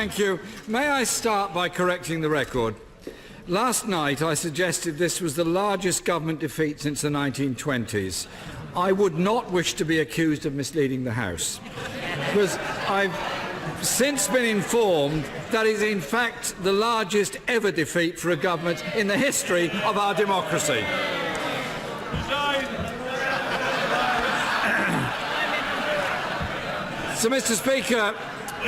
Thank you. May I start by correcting the record? Last night I suggested this was the largest government defeat since the 1920s. I would not wish to be accused of misleading the House, because I've since been informed that is in fact the largest ever defeat for a government in the history of our democracy. So, Mr. Speaker,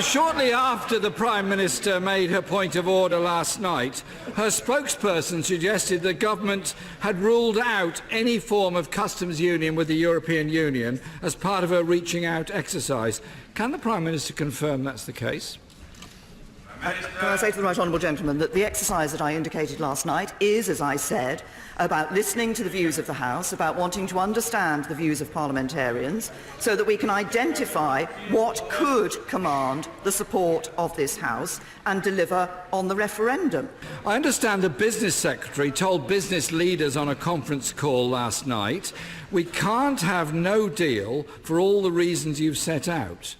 shortly after the Prime Minister made her point of order last night, her spokesperson suggested the government had ruled out any form of customs union with the European Union as part of her reaching out exercise. Can the Prime Minister confirm that's the case? Can I say to the right honourable gentleman that the exercise that I indicated last night is, as I said, about listening to the views of the House, about wanting to understand the views of parliamentarians, so that we can identify what could command the support of this House and deliver on the referendum. I understand the Business Secretary told business leaders on a conference call last night, we can't have no deal for all the reasons you've set out.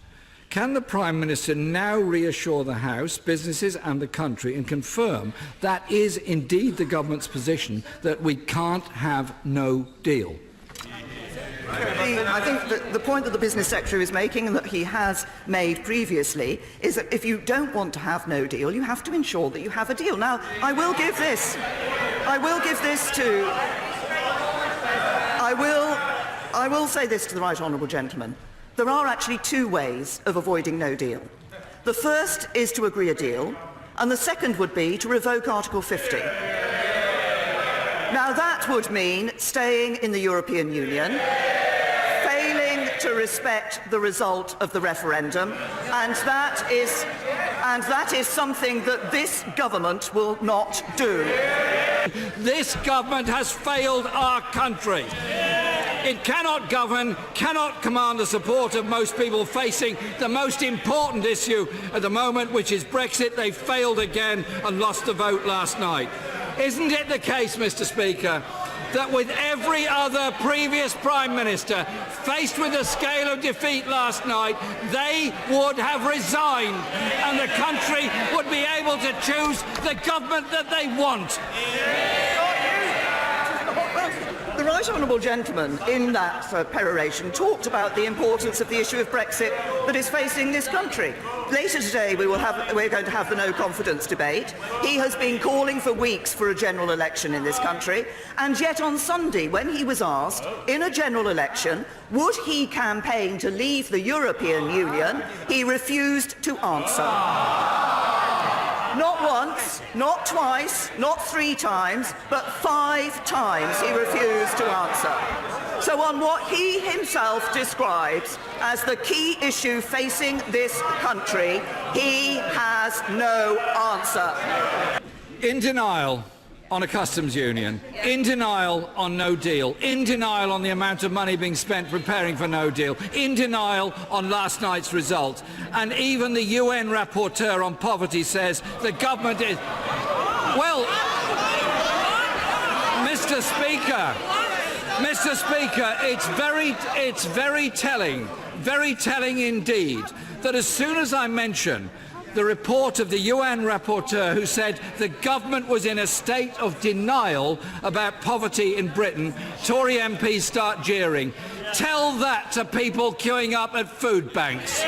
Can the Prime Minister now reassure the House, businesses and the country and confirm that is indeed the government's position, that we can't have no deal? I think that the point that the Business Secretary is making, and that he has made previously, is that if you don't want to have no deal, you have to ensure that you have a deal. Now, I will say this to the right honourable gentleman. There are actually two ways of avoiding no deal. The first is to agree a deal, and the second would be to revoke Article 50. Now that would mean staying in the European Union, failing to respect the result of the referendum, and that is something that this government will not do. This government has failed our country. It cannot govern, cannot command the support of most people facing the most important issue at the moment, which is Brexit. They failed again and lost the vote last night. Isn't it the case, Mr. Speaker, that with every other previous Prime Minister faced with the scale of defeat last night, they would have resigned and the country would be able to choose the government that they want? The right honourable gentleman in that peroration talked about the importance of the issue of Brexit that is facing this country. Later today we're going to have the no confidence debate. He has been calling for weeks for a general election in this country, and yet on Sunday, when he was asked in a general election would he campaign to leave the European Union, he refused to answer. Not once, not twice, not 3 times, but 5 times he refused to answer. So on what he himself describes as the key issue facing this country, he has no answer. In denial on a customs union, in denial on no deal, in denial on the amount of money being spent preparing for no deal, in denial on last night's result. And even the UN rapporteur on poverty says the government is... Well, Mr. Speaker, it's very telling indeed, that as soon as I mention the report of the UN rapporteur who said the government was in a state of denial about poverty in Britain, Tory MPs start jeering. Tell that to people queuing up at food banks.